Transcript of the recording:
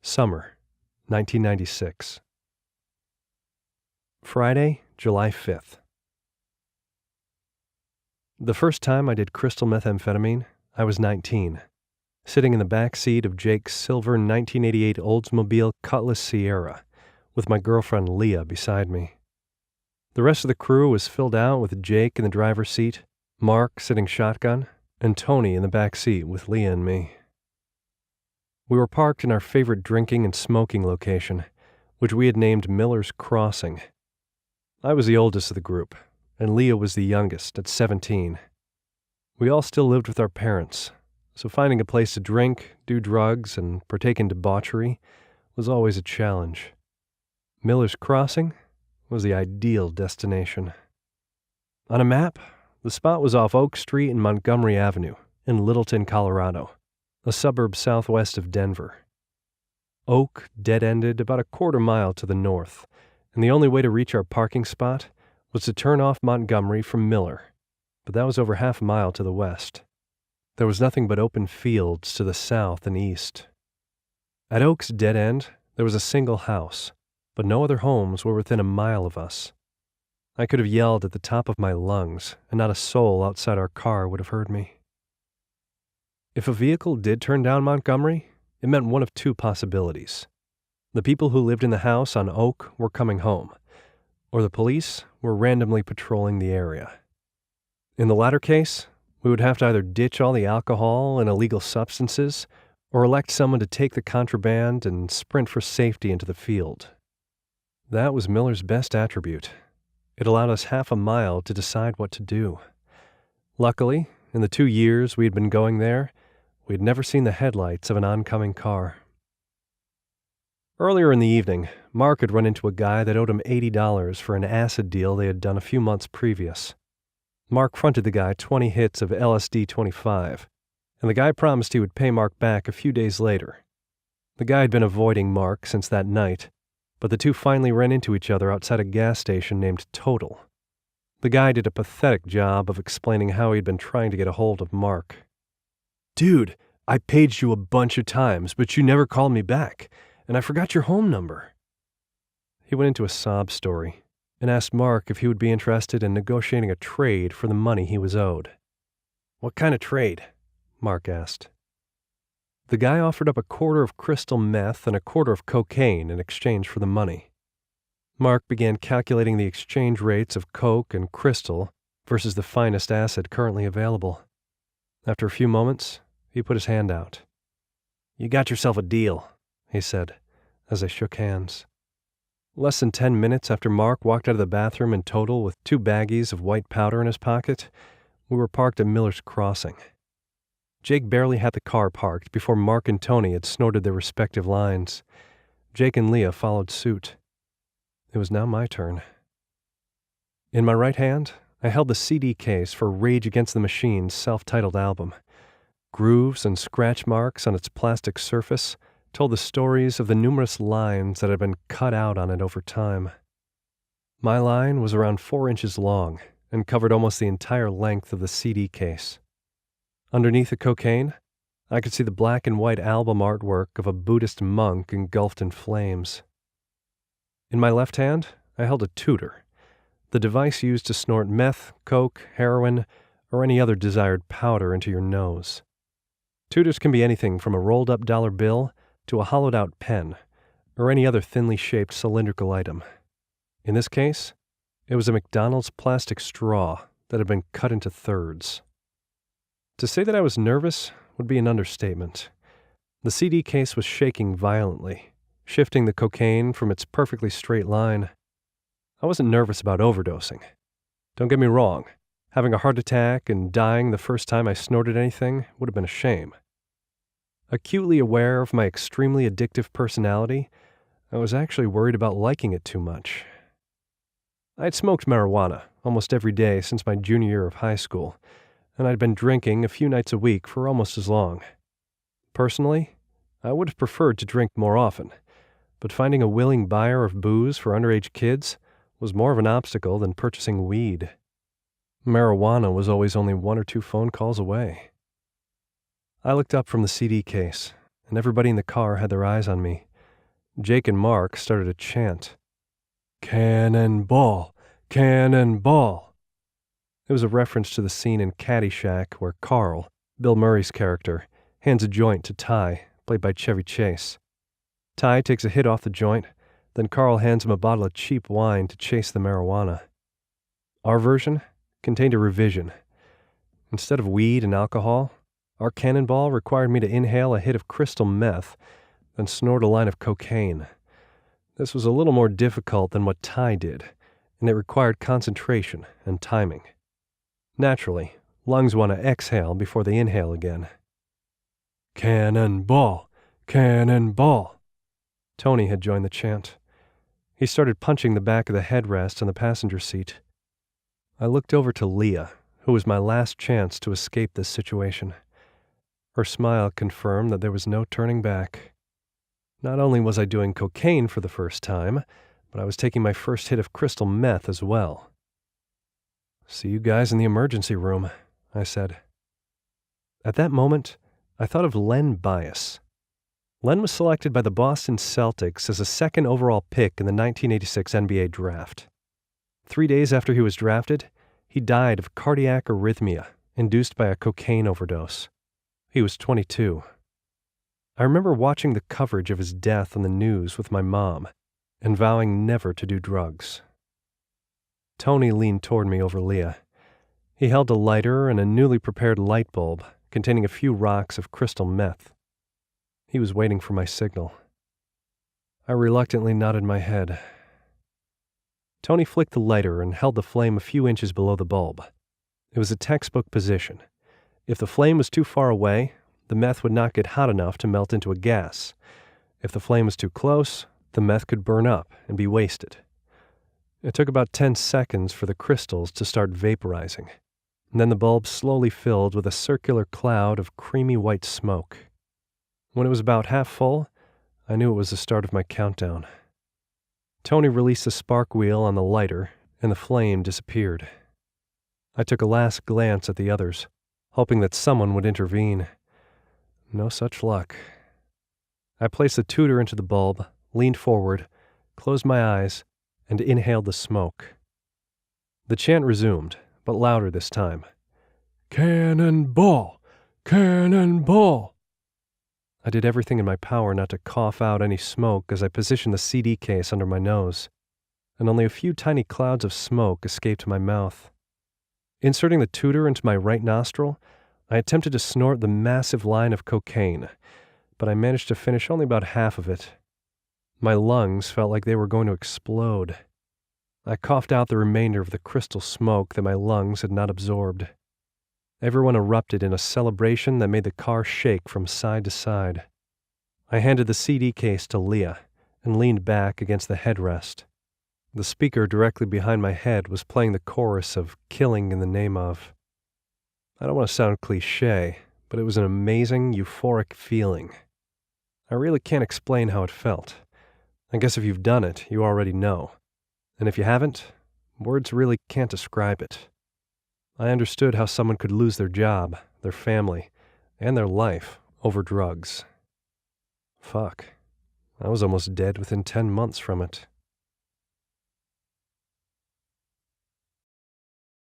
Summer, 1996. Friday, July 5th. The first time I did crystal methamphetamine, I was 19, sitting in the back seat of Jake's silver 1988 Oldsmobile Cutlass Sierra, with my girlfriend Leah beside me. The rest of the crew was filled out with Jake in the driver's seat, Mark sitting shotgun, and Tony in the back seat with Leah and me. We were parked in our favorite drinking and smoking location, which we had named Miller's Crossing. I was the oldest of the group, and Leah was the youngest at 17. We all still lived with our parents, so finding a place to drink, do drugs, and partake in debauchery was always a challenge. Miller's Crossing was the ideal destination. On a map, the spot was off Oak Street and Montgomery Avenue in Littleton, Colorado, a suburb southwest of Denver. Oak dead-ended about a quarter mile to the north, and the only way to reach our parking spot was to turn off Montgomery from Miller, but that was over half a mile to the west. There was nothing but open fields to the south and east. At Oak's dead end, there was a single house, but no other homes were within a mile of us. I could have yelled at the top of my lungs, and not a soul outside our car would have heard me. If a vehicle did turn down Montgomery, it meant one of two possibilities. The people who lived in the house on Oak were coming home, or the police were randomly patrolling the area. In the latter case, we would have to either ditch all the alcohol and illegal substances, or elect someone to take the contraband and sprint for safety into the field. That was Miller's best attribute. It allowed us half a mile to decide what to do. Luckily, in the 2 years we had been going there, we had never seen the headlights of an oncoming car. Earlier in the evening, Mark had run into a guy that owed him $80 for an acid deal they had done a few months previous. Mark fronted the guy 20 hits of LSD-25, and the guy promised he would pay Mark back a few days later. The guy had been avoiding Mark since that night, but the two finally ran into each other outside a gas station named Total. The guy did a pathetic job of explaining how he'd been trying to get a hold of Mark. "Dude, I paged you a bunch of times, but you never called me back, and I forgot your home number." He went into a sob story and asked Mark if he would be interested in negotiating a trade for the money he was owed. "What kind of trade?" Mark asked. The guy offered up a quarter of crystal meth and a quarter of cocaine in exchange for the money. Mark began calculating the exchange rates of coke and crystal versus the finest acid currently available. After a few moments, he put his hand out. "You got yourself a deal," he said, as they shook hands. Less than 10 minutes after Mark walked out of the bathroom in Total with 2 baggies of white powder in his pocket, we were parked at Miller's Crossing. Jake barely had the car parked before Mark and Tony had snorted their respective lines. Jake and Leah followed suit. It was now my turn. In my right hand, I held the CD case for Rage Against the Machine's self-titled album. Grooves and scratch marks on its plastic surface told the stories of the numerous lines that had been cut out on it over time. My line was around 4 inches long and covered almost the entire length of the CD case. Underneath the cocaine, I could see the black and white album artwork of a Buddhist monk engulfed in flames. In my left hand, I held a tutor, the device used to snort meth, coke, heroin, or any other desired powder into your nose. Tutors can be anything from a rolled-up dollar bill to a hollowed-out pen, or any other thinly shaped cylindrical item. In this case, it was a McDonald's plastic straw that had been cut into thirds. To say that I was nervous would be an understatement. The CD case was shaking violently, shifting the cocaine from its perfectly straight line. I wasn't nervous about overdosing. Don't get me wrong, having a heart attack and dying the first time I snorted anything would have been a shame. Acutely aware of my extremely addictive personality, I was actually worried about liking it too much. I had smoked marijuana almost every day since my junior year of high school, and I'd been drinking a few nights a week for almost as long. Personally, I would have preferred to drink more often, but finding a willing buyer of booze for underage kids was more of an obstacle than purchasing weed. Marijuana was always only 1 or 2 phone calls away. I looked up from the CD case, and everybody in the car had their eyes on me, Jake and Mark started a chant. Cannonball! Cannonball! It was a reference to the scene in Caddyshack where Carl, Bill Murray's character, hands a joint to Ty, played by Chevy Chase. Ty takes a hit off the joint, then Carl hands him a bottle of cheap wine to chase the marijuana. Our version contained a revision. Instead of weed and alcohol, our cannonball required me to inhale a hit of crystal meth, then snort a line of cocaine. This was a little more difficult than what Ty did, and it required concentration and timing. Naturally, lungs want to exhale before they inhale again. Cannonball! Cannonball! Tony had joined the chant. He started punching the back of the headrest on the passenger seat. I looked over to Leah, who was my last chance to escape this situation. Her smile confirmed that there was no turning back. Not only was I doing cocaine for the first time, but I was taking my first hit of crystal meth as well. See you guys in the emergency room, I said. At that moment, I thought of Len Bias. Len was selected by the Boston Celtics as a second overall pick in the 1986 NBA draft. 3 days after he was drafted, he died of cardiac arrhythmia induced by a cocaine overdose. He was 22. I remember watching the coverage of his death on the news with my mom and vowing never to do drugs. Tony leaned toward me over Leah. He held a lighter and a newly prepared light bulb containing a few rocks of crystal meth. He was waiting for my signal. I reluctantly nodded my head. Tony flicked the lighter and held the flame a few inches below the bulb. It was a textbook position. If the flame was too far away, the meth would not get hot enough to melt into a gas. If the flame was too close, the meth could burn up and be wasted. It took about 10 seconds for the crystals to start vaporizing, and then the bulb slowly filled with a circular cloud of creamy white smoke. When it was about half full, I knew it was the start of my countdown. Tony released the spark wheel on the lighter, and the flame disappeared. I took a last glance at the others, hoping that someone would intervene. No such luck. I placed the tutor into the bulb, leaned forward, closed my eyes, and inhaled the smoke. The chant resumed, but louder this time. Cannonball! Cannonball! I did everything in my power not to cough out any smoke as I positioned the CD case under my nose, and only a few tiny clouds of smoke escaped my mouth. Inserting the tutor into my right nostril, I attempted to snort the massive line of cocaine, but I managed to finish only about half of it. My lungs felt like they were going to explode. I coughed out the remainder of the crystal smoke that my lungs had not absorbed. Everyone erupted in a celebration that made the car shake from side to side. I handed the CD case to Leah and leaned back against the headrest. The speaker directly behind my head was playing the chorus of Killing in the Name of. I don't want to sound cliché, but it was an amazing, euphoric feeling. I really can't explain how it felt. I guess if you've done it, you already know. And if you haven't, words really can't describe it. I understood how someone could lose their job, their family, and their life over drugs. Fuck. I was almost dead within 10 months from it.